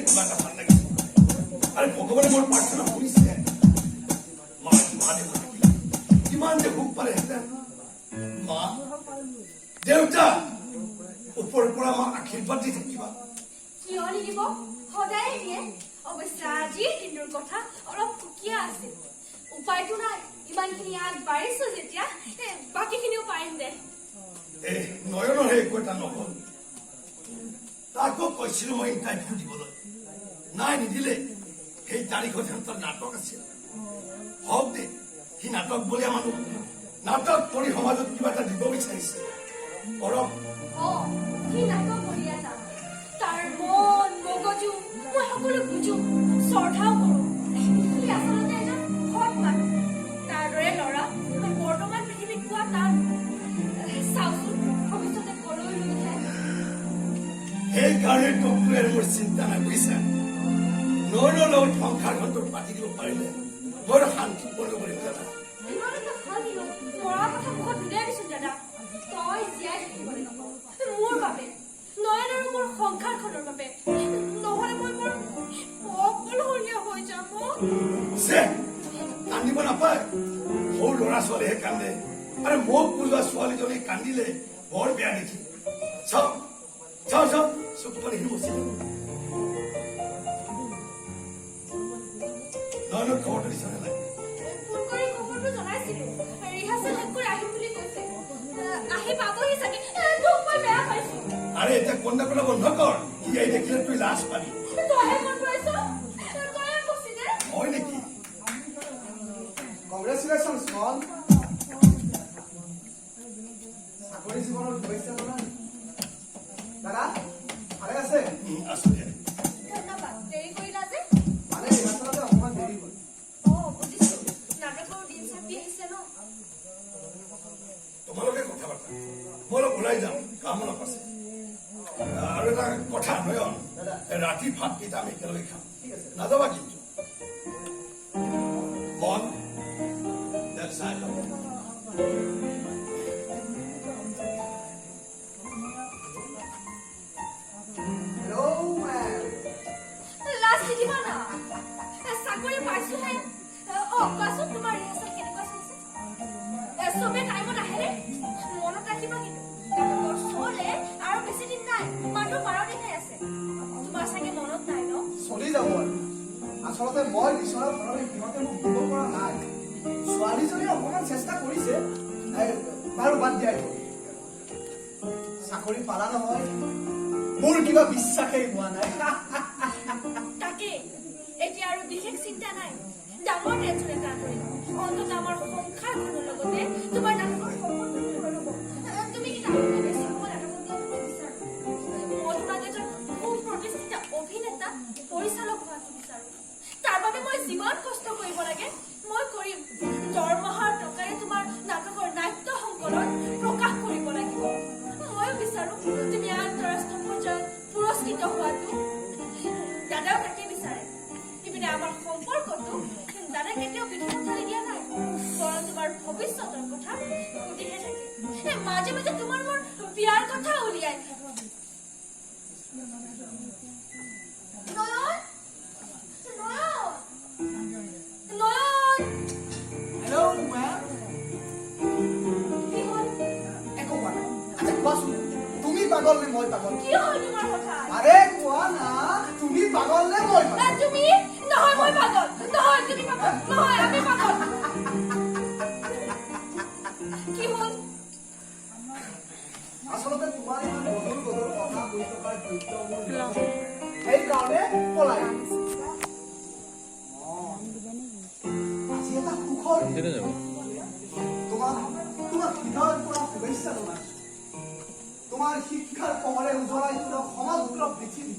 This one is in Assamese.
কিবা এটা ভাল লাগিছে আৰু ভগৱানে মোৰ প্ৰাৰ্থনা শুনিছে মা কিমান যে ভোক পালেহেঁতেন মা দেউতা ওপৰৰ পৰা আমাক আশীৰ্বাদ দি থাকিবা কিয় নিদিব সদায় দিয়ে অৱশ্যে আজিৰ দিনটোৰ কথা অলপ সুকীয়া আছিল উপায়টো নাই ইমানখিনি আগবাঢ়িছো যেতিয়া বাকীখিনিও পাৰিম দে এই নয়নৰ একো এটা নহল তাকো কৈছিলো মই ইণ্টাৰভিউ দিবলৈ নাই নিদিলে সেই তাৰিখত সিহঁতৰ নাটক আছিল হওক দে সি নাটক বুলিয়া মানুহ নাটক কৰি সমাজত কিবা এটা দিব বিচাৰিছে কৰক সি নাটক কৰি এটা তাৰ মন মগজু মই সকলো বুজো শ্ৰদ্ধাও কৰো সি আচলতে এজন সৎ মানুহ তাৰ দৰে ল'ৰা বৰ্তমান পৃথিৱীত পোৱা টান চাওচোন ভৱিষ্যতে কলৈ লৈ যায় সেইকাৰণে তোকটোৱে মোৰ চিন্তা নাই বুজিছা নয়নৰ লগত সংসাৰখনটো পাতি দিব পাৰিলে বৰ শান্তিপূৰ্ণ কৰি জানা ইমানটা ভাল দিলো মৰাৰ কথা মুখত উলিয়াই দিছো দাদা তই জীয়াই থাকিবলৈ নকওঁ মোৰ বাবে নয়ন আৰু মোৰ সংসাৰখনৰ বাবে নহলে মই মোৰ অকলশৰীয়া হৈ যাম কান্দিব নাপায় সৰু ল'ৰা ছোৱালীহে কান্দে আৰু মোক বুজোৱা ছোৱালীজনী কান্দিলে বৰ বেয়া দেখি চাও চাও চাও চকু পানী মুচি নয়নৰ খবৰটো দিছে নে নাই ফোন কৰি খবৰটো জনাইছিলো ৰিহাৰ্চেল শেষ কৰি আহিম বুলি কৈছে আহি পাবহি চাগে তোক মই বেয়া পাইছো আৰে এতিয়া কন্দা কন্দা বন্ধ কৰ সি আহি দেখিলে তুই লাজ পাবি তইহে ফোন কৰিছ তইহে কৈছি দে হয় নেকি কংগ্ৰেচুলেশ্যন স্মল চাকৰি জীৱনৰ শুভেচ্ছা জনাই দাদা ভালে আছে আছো দিয়া ধন্যবাদ দেৰি কৰিলা যে মানে ৰিহাৰ্চেলতে অকণমান দেৰি হ'ল বুজিছো নাটকৰ দিন চাপি আহিছে ন তোমালোকে কথা পাতা মই অলপ ওলাই যাম কাম অলপ আছে আৰু এটা কথা নয়ন ৰাতি ভাতকেইটা আমি একেলগে খাম নাযাবা কিন্তু মন চাই লওঁ লাষ্ট দিবা না চাকৰি পাইছোহে কোৱাচোন তোমাৰ ৰিহাৰ্চেল কেনেকুৱা চলিছে চবে টাইমত আহে মনত ৰাখিবা কিন্তু চলে আৰু বেছি দিন নাই মাত্ৰ 12 দিনহে আছে তোমাৰ চাগে মনত নাই ন চলি যাব আৰু আচলতে মই বিচৰা ধৰণে সিহঁতে মোক দিব পৰা নাই ছোৱালীজনীয়ে অকণমান চেষ্টা কৰিছে বাৰু বাদ দিয়া চাকৰি পালা নহয় মোৰ কিবা বিশ্বাসেই হোৱা নাই তাকে এতিয়া আৰু বিশেষ চিন্তা নাই ডাঙৰ টেনচন এটা আঁতৰি অন্তত আমাৰ সংসাৰখনৰ লগতে তোমাৰ নাটকৰ সম্পৰ্ক হ'ব তুমি কি নাটকত বেছি সময় নাটকত দিয়াটো নিবিচাৰো মই তোমাক এজন সুপ্ৰতিষ্ঠিত অভিনেতা পৰিচালক হোৱাটো বিচাৰো তাৰ বাবে মই যিমান কষ্ট কৰিব লাগে মই কৰিম দৰমহাৰ টকাৰে তোমাৰ নাটকৰ নাট্য সংকলন প্ৰকাশ কৰিব লাগিব ময়ো বিচাৰো তুমি আন্তঃৰাষ্ট্ৰীয় পৰ্যায়ত পুৰস্কৃত হোৱাটো দাদাও তাকে বিচাৰে ইপিনে আমাৰ সম্পৰ্কটো দাদা কেতিয়াও বিধুত ঢালি দিয়া নাই বৰং তোমাৰ ভৱিষ্যতৰ কথা সুধিহে থাকে মাজে মাজে তোমাৰ মোৰ বিয়াৰ কথা উলিয়াই তুমি পাগল নে মই পাগল কি হ'ল তোমাৰ কথা আৰে কোৱা না তুমি পাগল নে মই পাগল তুমি নহয় মই পাগল নহয় তুমি পাগল নহয় আমি পাগল কি হ'ল আচলতে তোমাৰ ইমান গধুৰ গধুৰ কথা কৈ থকাৰ ধৈৰ্য মোৰ সেইকাৰণে পলাই আজি এটা সুখৰ তোমাক হৃদয়ৰ পৰা শুভেচ্ছা জনাইছো তোমাৰ শিক্ষাৰ পোহৰে উজ্বলাই তোলা সমগ্ৰ পৃথিৱী